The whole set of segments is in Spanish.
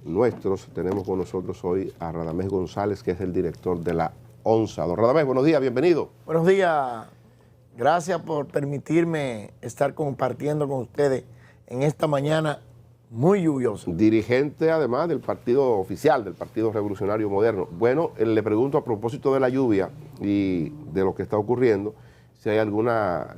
nuestros. Tenemos con nosotros hoy a Radamés González, que es el director de la ONSA. Don Radamés, buenos días, bienvenido. Buenos días, gracias por permitirme estar compartiendo con ustedes en esta mañana muy lluviosa. Dirigente además del partido oficial, del Partido Revolucionario Moderno. Bueno, le pregunto a propósito de la lluvia y de lo que está ocurriendo, si hay alguna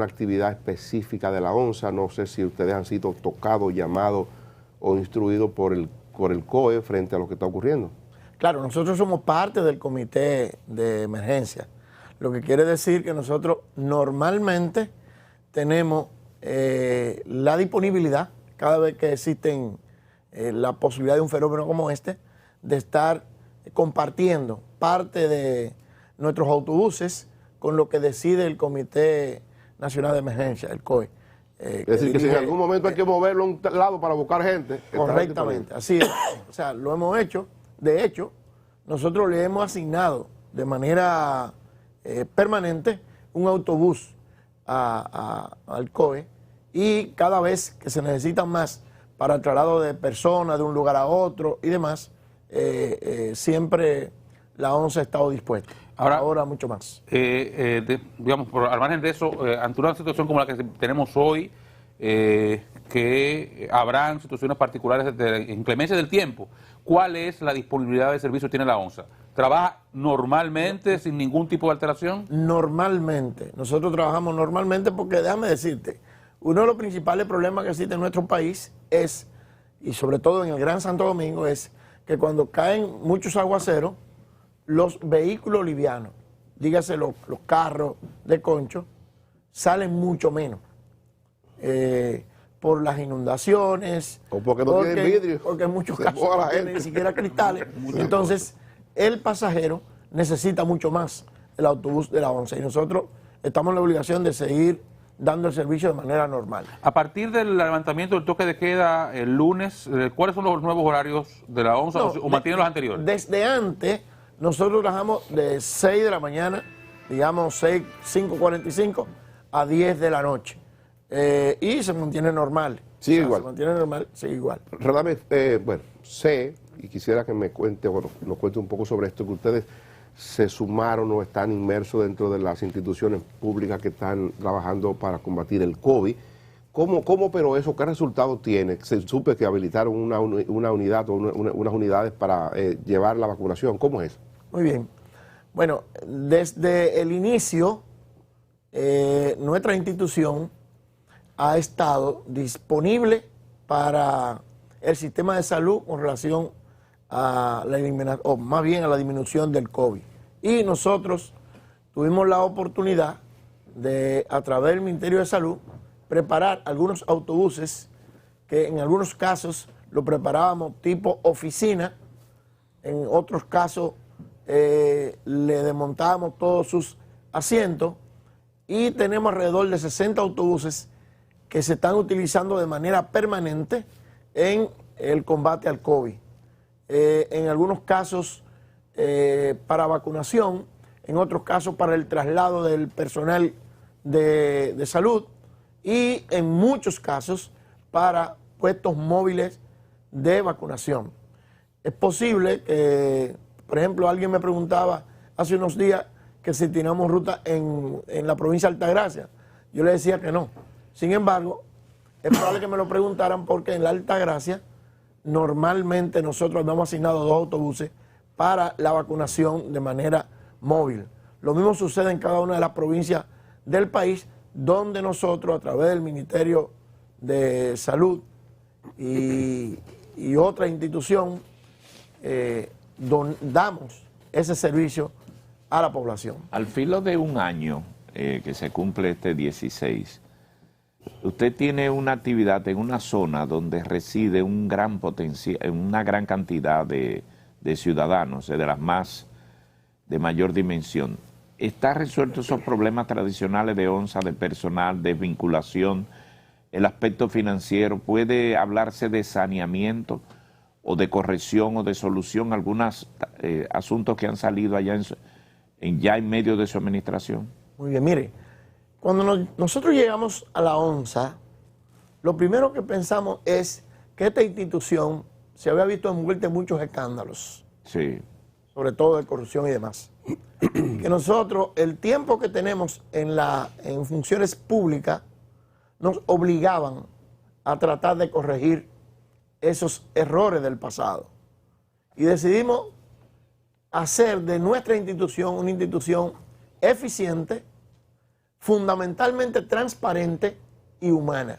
actividad específica de la ONSA. No sé si ustedes han sido tocados, llamados o instruidos por el COE frente a lo que está ocurriendo. Claro, nosotros somos parte del comité de emergencia, lo que quiere decir que nosotros normalmente tenemos la disponibilidad, cada vez que existen la posibilidad de un fenómeno como este, de estar compartiendo parte de nuestros autobuses con lo que decide el Comité Nacional de Emergencia, el COE. Es decir, que si en algún momento hay que moverlo a un lado para buscar gente. Correctamente, así es. O sea, lo hemos hecho. De hecho, nosotros le hemos asignado de manera permanente un autobús al COE, y cada vez que se necesitan más para el traslado de personas de un lugar a otro y demás, siempre la ONSA ha estado dispuesta. Ahora mucho más. Digamos, al margen de eso, ante una situación como la que tenemos hoy, que habrán situaciones particulares de inclemencia del tiempo, ¿cuál es la disponibilidad de servicio que tiene la ONSA? ¿Trabaja normalmente, sin ningún tipo de alteración? Normalmente. Nosotros trabajamos normalmente porque, déjame decirte, uno de los principales problemas que existe en nuestro país es, y sobre todo en el Gran Santo Domingo, es que cuando caen muchos aguaceros, los vehículos livianos, dígase los carros de concho, salen mucho menos. Por las inundaciones, o porque no tienen vidrio, porque en muchos casos no tienen ni siquiera cristales. Entonces, el pasajero necesita mucho más el autobús de la ONSA, y nosotros estamos en la obligación de seguir dando el servicio de manera normal. A partir del levantamiento del toque de queda el lunes, ¿cuáles son los nuevos horarios de la ONSA o mantienen los anteriores? Desde antes, nosotros trabajamos de 6 de la mañana, digamos 5:45 a 10 de la noche. Y se mantiene normal. Sigue igual. Se mantiene normal, sigue igual. Radamés, bueno, sé, y quisiera que me cuente, bueno, nos cuente un poco sobre esto, que ustedes se sumaron o están inmersos dentro de las instituciones públicas que están trabajando para combatir el COVID. ¿Cómo operó eso? ¿Qué resultados tiene? Se supe que habilitaron una unidad o unas unidades para llevar la vacunación. ¿Cómo es? Muy bien. Bueno, desde el inicio, nuestra institución ha estado disponible para el sistema de salud con relación a la eliminación, o más bien a la disminución del COVID. Y nosotros tuvimos la oportunidad de, a través del Ministerio de Salud, preparar algunos autobuses que en algunos casos lo preparábamos tipo oficina, en otros casos le desmontábamos todos sus asientos, y tenemos alrededor de 60 autobuses que se están utilizando de manera permanente en el combate al COVID. En algunos casos para vacunación, en otros casos para el traslado del personal de salud, y en muchos casos para puestos móviles de vacunación. Es posible que, por ejemplo, alguien me preguntaba hace unos días que si teníamos ruta en la provincia de Altagracia. Yo le decía que no. Sin embargo, es probable que me lo preguntaran porque en la Altagracia normalmente nosotros habíamos asignado 2 autobuses para la vacunación de manera móvil. Lo mismo sucede en cada una de las provincias del país, donde nosotros, a través del Ministerio de Salud y otra institución, damos ese servicio a la población. Al filo de un año que se cumple este 16, usted tiene una actividad en una zona donde reside un gran potencial, una gran cantidad de ciudadanos, de las más de mayor dimensión. ¿Está resuelto esos problemas tradicionales de ONSA, de personal, de vinculación, el aspecto financiero? ¿Puede hablarse de saneamiento o de corrección o de solución a algunos asuntos que han salido allá ya en medio de su administración? Muy bien, mire, cuando nosotros llegamos a la ONSA, lo primero que pensamos es que esta institución se había visto envuelta en muchos escándalos, Sí. sobre todo de corrupción y demás. Que nosotros, el tiempo que tenemos en funciones públicas, nos obligaban a tratar de corregir esos errores del pasado. Y decidimos hacer de nuestra institución una institución eficiente, fundamentalmente transparente y humana.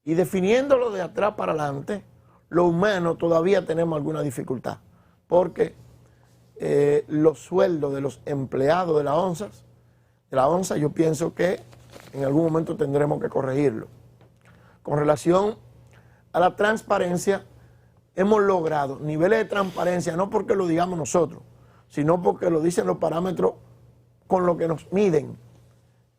Y definiéndolo de atrás para adelante, lo humano todavía tenemos alguna dificultad, porque los sueldos de los empleados de la ONSA, yo pienso que en algún momento tendremos que corregirlo. Con relación a la transparencia, hemos logrado niveles de transparencia, no porque lo digamos nosotros, sino porque lo dicen los parámetros con lo que nos miden,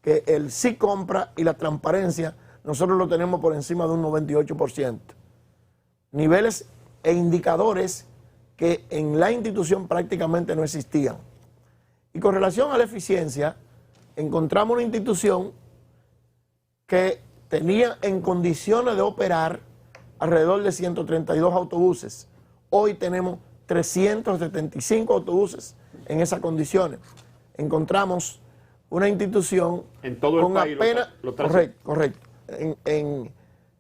que el sí compra y la transparencia, nosotros lo tenemos por encima de un 98%. Niveles e indicadores que en la institución prácticamente no existían. Y con relación a la eficiencia, encontramos una institución que tenía en condiciones de operar alrededor de 132 autobuses. Hoy tenemos 375 autobuses en esas condiciones. Encontramos una institución en todo el con país apenas... Correcto.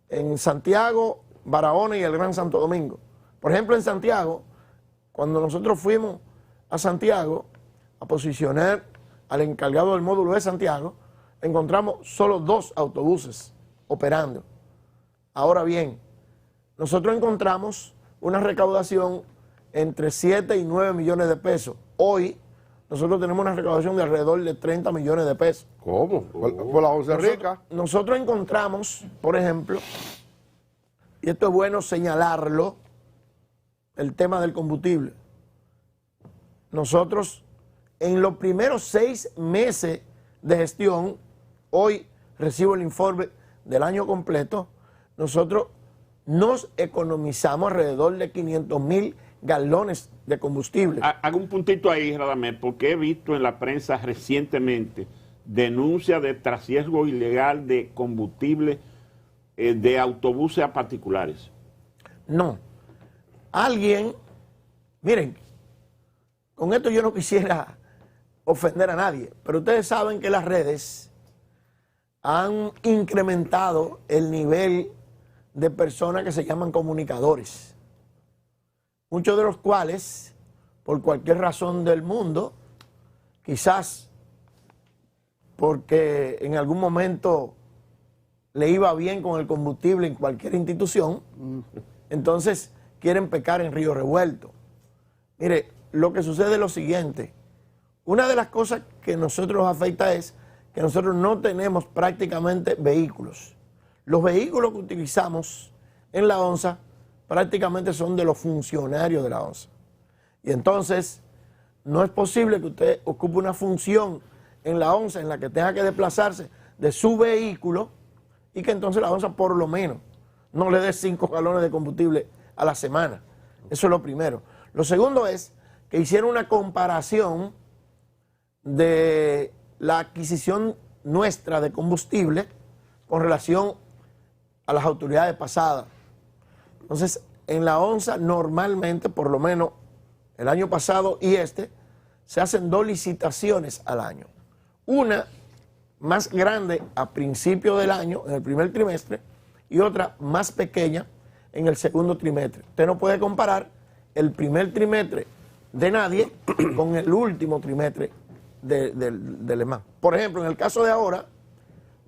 En Santiago, Barahona y el Gran Santo Domingo. Por ejemplo, en Santiago, cuando nosotros fuimos a Santiago a posicionar al encargado del módulo de Santiago, encontramos solo 2 autobuses operando. Ahora bien, nosotros encontramos una recaudación entre 7 y 9 millones de pesos. Hoy nosotros tenemos una recaudación de alrededor de 30 millones de pesos. ¿Cómo? ¿Por la once rica? Nosotros encontramos, por ejemplo, y esto es bueno señalarlo, el tema del combustible. Nosotros, en los primeros 6 meses de gestión, hoy recibo el informe del año completo, nosotros nos economizamos alrededor de 500,000 galones de combustible. Hago un puntito ahí, Radamés, porque he visto en la prensa recientemente denuncias de trasiego ilegal de combustible de autobuses a particulares. No. Alguien, miren, con esto yo no quisiera ofender a nadie, pero ustedes saben que las redes han incrementado el nivel de personas que se llaman comunicadores, muchos de los cuales, por cualquier razón del mundo, quizás porque en algún momento le iba bien con el combustible en cualquier institución, entonces quieren pecar en río revuelto. Mire, lo que sucede es lo siguiente. Una de las cosas que nosotros nos afecta es que nosotros no tenemos prácticamente vehículos. Los vehículos que utilizamos en la ONSA prácticamente son de los funcionarios de la ONSA. Y entonces no es posible que usted ocupe una función en la ONSA en la que tenga que desplazarse de su vehículo y que entonces la ONSA por lo menos no le dé 5 galones de combustible a la semana. Eso es lo primero. Lo segundo es que hicieron una comparación de la adquisición nuestra de combustible con relación a las autoridades pasadas. Entonces, en la ONSA normalmente, por lo menos el año pasado y se hacen 2 licitaciones al año. Una más grande a principio del año, en el primer trimestre, y otra más pequeña en el segundo trimestre. Usted no puede comparar el primer trimestre de nadie con el último trimestre del ESMAD. Por ejemplo, en el caso de ahora,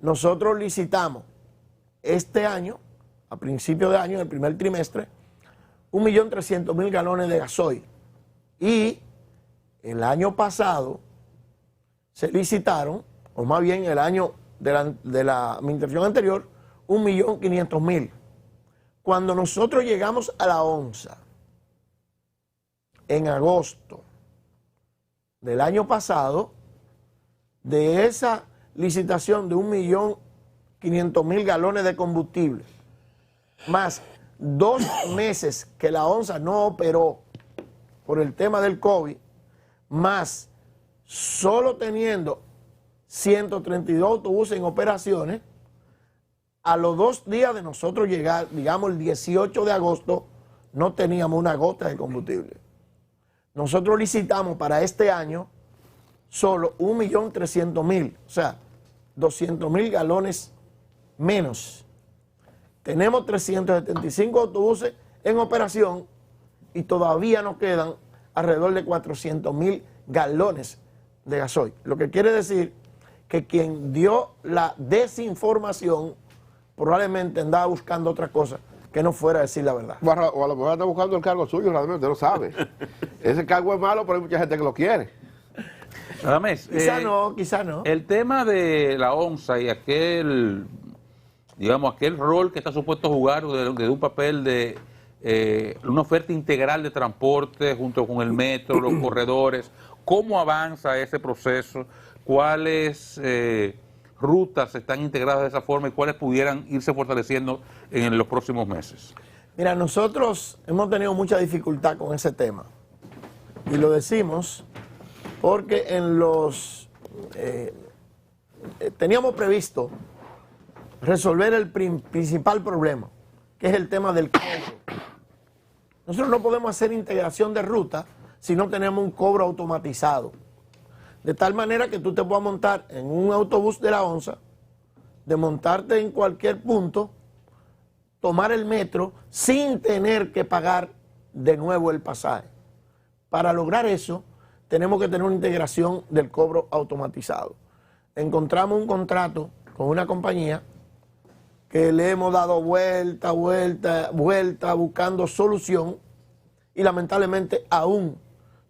nosotros licitamos este año, a principio de año, en el primer trimestre, 1.300.000 galones de gasoil. Y el año pasado se licitaron, o más bien el año de la administración anterior, 1.500.000. Cuando nosotros llegamos a la ONSA, en agosto del año pasado, de esa licitación de 1.500.000 galones de combustible, más 2 meses que la ONSA no operó por el tema del COVID, más solo teniendo 132 autobuses en operaciones, a los 2 días de nosotros llegar, digamos el 18 de agosto, no teníamos una gota de combustible. Nosotros licitamos para este año solo 1.300.000, o sea, 200.000 galones menos. Tenemos 375 autobuses en operación y todavía nos quedan alrededor de 400.000 galones de gasoil. Lo que quiere decir que quien dio la desinformación probablemente andaba buscando otra cosa que no fuera a decir la verdad. O a lo mejor anda buscando el cargo suyo, Radamés, usted lo sabe. Ese cargo es malo, pero hay mucha gente que lo quiere. Radamés, Quizá no. El tema de la ONSA y aquel rol que está supuesto a jugar de un papel de una oferta integral de transporte junto con el metro, los corredores, ¿cómo avanza ese proceso? ¿Cuáles rutas están integradas de esa forma y cuáles pudieran irse fortaleciendo en los próximos meses? Mira, nosotros hemos tenido mucha dificultad con ese tema y lo decimos porque teníamos previsto resolver el principal problema, que es el tema del cobro. Nosotros no podemos hacer integración de ruta si no tenemos un cobro automatizado. De tal manera que tú te puedas montar en un autobús de la ONSA, de montarte en cualquier punto, tomar el metro sin tener que pagar de nuevo el pasaje. Para lograr eso, tenemos que tener una integración del cobro automatizado. Encontramos un contrato con una compañía que le hemos dado vuelta buscando solución y lamentablemente aún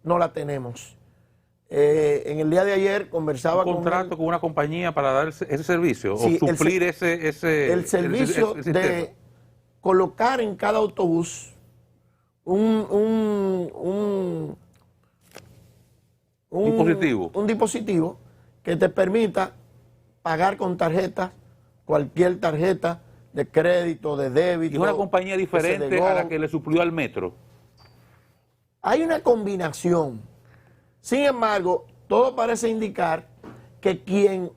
no la tenemos. En el día de ayer conversaba ¿Un contrato con una compañía para dar ese servicio? Sí, ¿O suplir el servicio de colocar en cada autobús un dispositivo que te permita pagar con tarjetas, cualquier tarjeta de crédito, de débito. ¿Y una compañía diferente a la que le suplió al metro? Hay una combinación. Sin embargo, todo parece indicar que quien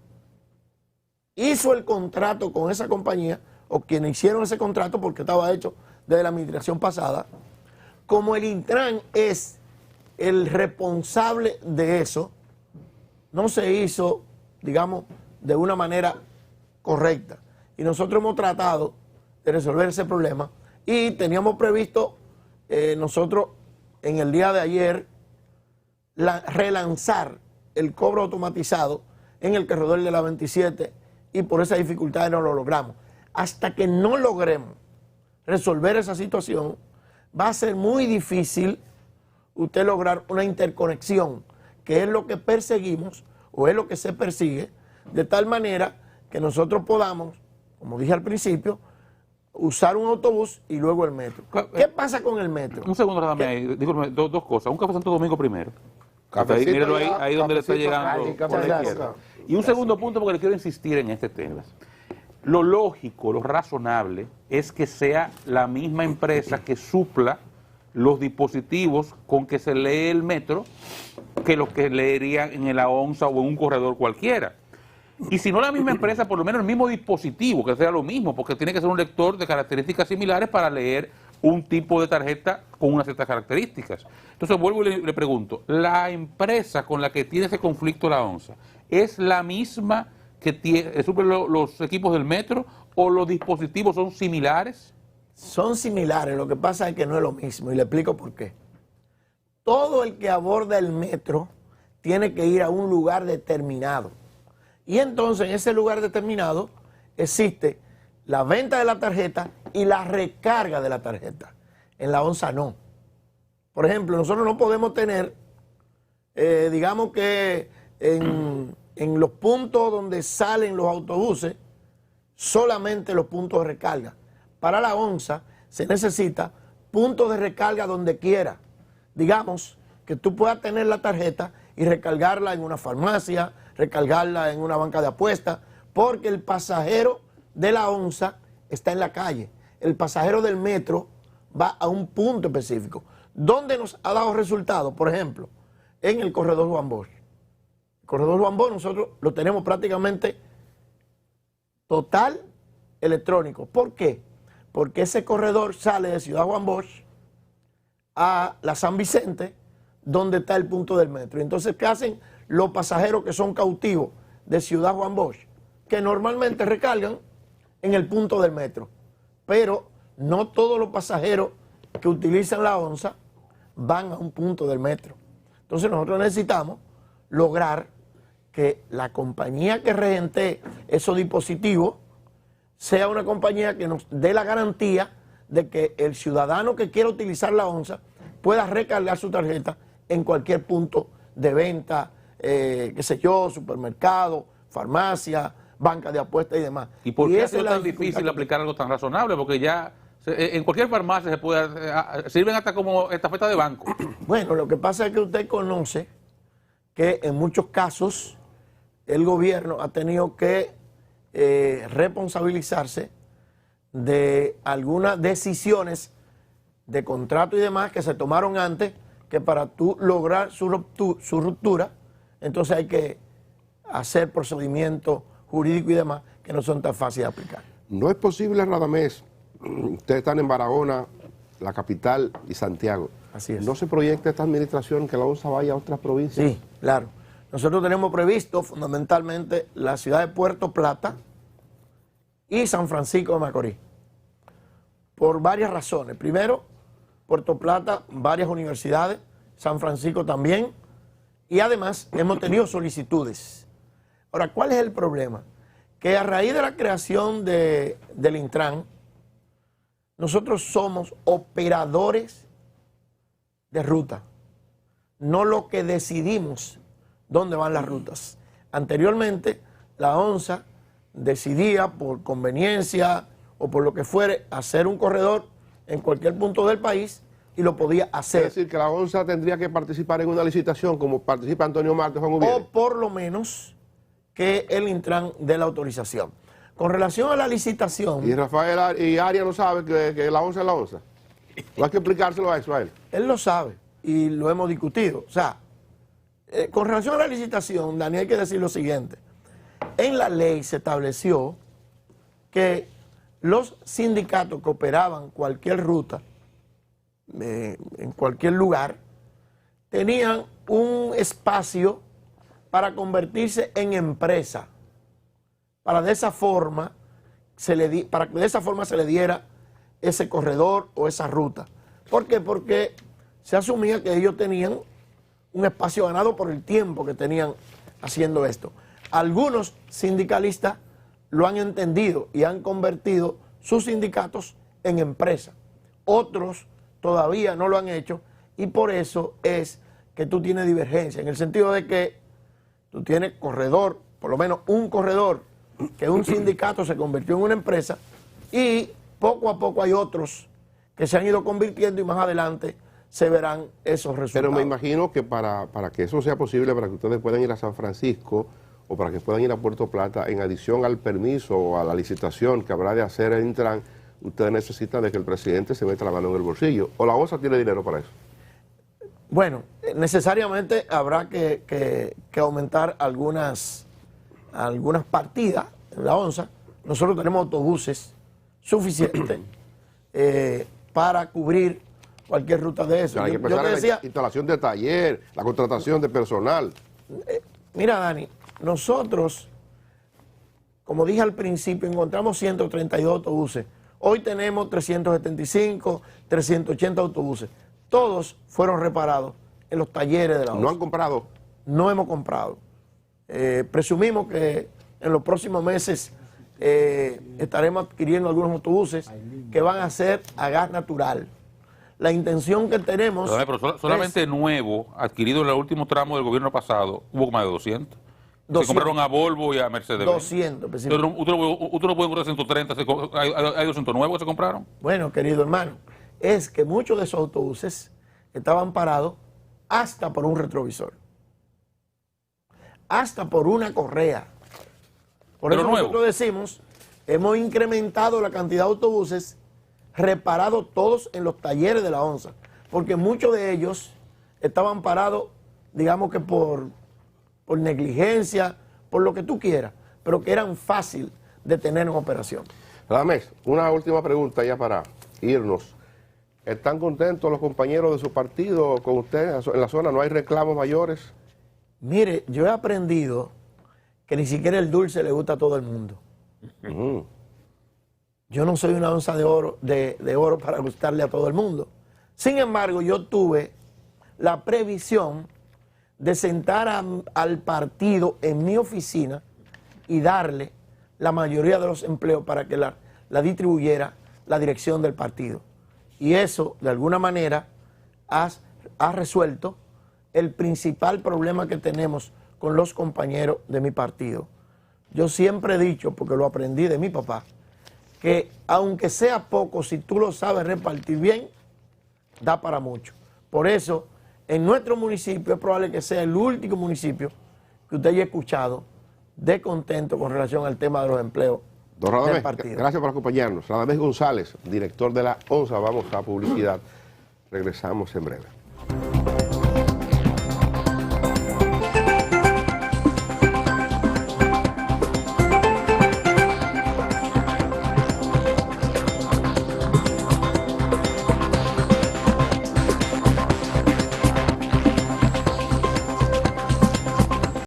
hizo el contrato con esa compañía, o quienes hicieron ese contrato, porque estaba hecho desde la administración pasada, como el Intran es el responsable de eso, no se hizo, digamos, de una manera correcta. Y nosotros hemos tratado de resolver ese problema y teníamos previsto nosotros en el día de ayer relanzar el cobro automatizado en el corredor de la 27 y por esa dificultad no lo logramos. Hasta que no logremos resolver esa situación, va a ser muy difícil usted lograr una interconexión, que es lo que perseguimos o es lo que se persigue, de tal manera que nosotros podamos, como dije al principio, usar un autobús y luego el metro. ¿Qué pasa con el metro? Un segundo, dame ahí, disculpe, dos cosas. Un Café Santo Domingo primero. Cafecito, Míralo ahí donde le está llegando. Por la izquierda. Y un segundo punto, porque le quiero insistir en este tema. Lo lógico, lo razonable, es que sea la misma empresa que supla los dispositivos con que se lee el metro que los que leerían en la ONSA o en un corredor cualquiera. Y si no la misma empresa, por lo menos el mismo dispositivo, que sea lo mismo, porque tiene que ser un lector de características similares para leer un tipo de tarjeta con unas ciertas características. Entonces vuelvo y le pregunto, ¿la empresa con la que tiene ese conflicto la ONSA es la misma que suple los equipos del metro o los dispositivos son similares? Son similares, lo que pasa es que no es lo mismo y le explico por qué. Todo el que aborda el metro tiene que ir a un lugar determinado. Y entonces en ese lugar determinado existe la venta de la tarjeta y la recarga de la tarjeta. En la ONSA no. Por ejemplo, nosotros no podemos tener, digamos que en los puntos donde salen los autobuses, solamente los puntos de recarga. Para la ONSA se necesita puntos de recarga donde quiera. Digamos que tú puedas tener la tarjeta y recargarla en una farmacia, recargarla en una banca de apuestas, porque el pasajero de la ONSA está en la calle. El pasajero del metro va a un punto específico. ¿Dónde nos ha dado resultados? Por ejemplo, en el corredor Juan Bosch. El corredor Juan Bosch nosotros lo tenemos prácticamente total electrónico. ¿Por qué? Porque ese corredor sale de Ciudad Juan Bosch a la San Vicente, donde está el punto del metro. Entonces, ¿qué hacen los pasajeros que son cautivos de Ciudad Juan Bosch? Que normalmente recargan en el punto del metro. Pero no todos los pasajeros que utilizan la onza van a un punto del metro. Entonces nosotros necesitamos lograr que la compañía que regente esos dispositivos sea una compañía que nos dé la garantía de que el ciudadano que quiera utilizar la onza pueda recargar su tarjeta en cualquier punto de venta, qué sé yo, supermercado, farmacia, banca de apuestas y demás. ¿Y por qué ha esa sido es la tan difícil dificultad aplicar algo tan razonable? Porque ya en cualquier farmacia se puede, sirven hasta como estafeta de banco. Bueno, lo que pasa es que usted conoce que en muchos casos el gobierno ha tenido que responsabilizarse de algunas decisiones de contrato y demás que se tomaron antes, que para tú lograr su ruptura, entonces hay que hacer procedimientos jurídicos y demás que no son tan fáciles de aplicar. No es posible, Radamés, ustedes están en Barahona, la capital, y Santiago. Así es. ¿No se proyecta esta administración que la onza vaya a otras provincias? Sí, claro. Nosotros tenemos previsto fundamentalmente la ciudad de Puerto Plata y San Francisco de Macorís, por varias razones. Primero, Puerto Plata, varias universidades, San Francisco también, y además hemos tenido solicitudes. Ahora, ¿cuál es el problema? Que a raíz de la creación del Intran, nosotros somos operadores de ruta, no lo que decidimos dónde van las rutas. Anteriormente, la ONSA decidía por conveniencia o por lo que fuere hacer un corredor en cualquier punto del país y lo podía hacer. Es decir, que la ONSA tendría que participar en una licitación como participa Antonio Marte, Juan Ubiere. O por lo menos que el Intran dé la autorización. Con relación a la licitación, Y Rafael y Arias no sabe que la ONSA es la ONSA. No hay que explicárselo a eso a él. él lo sabe y lo hemos discutido. O sea, con relación a la licitación, Daniel, hay que decir lo siguiente. En la ley se estableció que los sindicatos que operaban cualquier ruta, en cualquier lugar, tenían un espacio para convertirse en empresa, para que de esa forma se le diera ese corredor o esa ruta. ¿Por qué? Porque se asumía que ellos tenían un espacio ganado por el tiempo que tenían haciendo esto. Algunos sindicalistas lo han entendido y han convertido sus sindicatos en empresa. Otros todavía no lo han hecho y por eso es que tú tienes divergencia, en el sentido de que tú tienes corredor, por lo menos un corredor, que un sindicato se convirtió en una empresa y poco a poco hay otros que se han ido convirtiendo y más adelante se verán esos resultados. Pero me imagino que para que eso sea posible, para que ustedes puedan ir a San Francisco o para que puedan ir a Puerto Plata, en adición al permiso o a la licitación que habrá de hacer el Intran, ustedes necesitan de que el presidente se meta la mano en el bolsillo. ¿O la ONSA tiene dinero para eso? Bueno, necesariamente habrá que aumentar algunas partidas en la ONSA. Nosotros tenemos autobuses suficientes para cubrir cualquier ruta de eso. Hay que Yo empezar te decía, la instalación de taller, la contratación de personal. mira, Dani, nosotros, como dije al principio, encontramos 132 autobuses. Hoy tenemos 375, 380 autobuses. Todos fueron reparados en los talleres de la ONSA. ¿No han comprado? No hemos comprado. Presumimos que en los próximos meses estaremos adquiriendo algunos autobuses que van a ser a gas natural. La intención que tenemos... Pero solamente nuevo, adquirido en el último tramo del gobierno pasado, hubo más de 200. 200. Se compraron a Volvo y a Mercedes. 200 específicamente. Usted no puede comprar 130, hay 200 nuevos que se compraron. Bueno, querido hermano, es que muchos de esos autobuses estaban parados hasta por un retrovisor, hasta por una correa. Por Pero eso nuevo. nosotros decimos, hemos incrementado la cantidad de autobuses reparados todos en los talleres de la ONSA, porque muchos de ellos estaban parados, digamos que por negligencia, por lo que tú quieras, pero que eran fácil de tener en operación. Radamés, una última pregunta ya para irnos. ¿Están contentos los compañeros de su partido con usted en la zona? ¿No hay reclamos mayores? Mire, yo he aprendido que ni siquiera el dulce le gusta a todo el mundo. Yo no soy una onza de oro para gustarle a todo el mundo. Sin embargo, yo tuve la previsión de sentar al partido en mi oficina y darle la mayoría de los empleos para que la distribuyera la dirección del partido. Y eso, de alguna manera, ha resuelto el principal problema que tenemos con los compañeros de mi partido. Yo siempre he dicho, porque lo aprendí de mi papá, que aunque sea poco, si tú lo sabes repartir bien, da para mucho. Por eso, en nuestro municipio es probable que sea el último municipio que usted haya escuchado de contento con relación al tema de los empleos Don del Radamés, partido. gracias por acompañarnos. Radamés González, director de la ONSA. Vamos a publicidad. Regresamos en breve.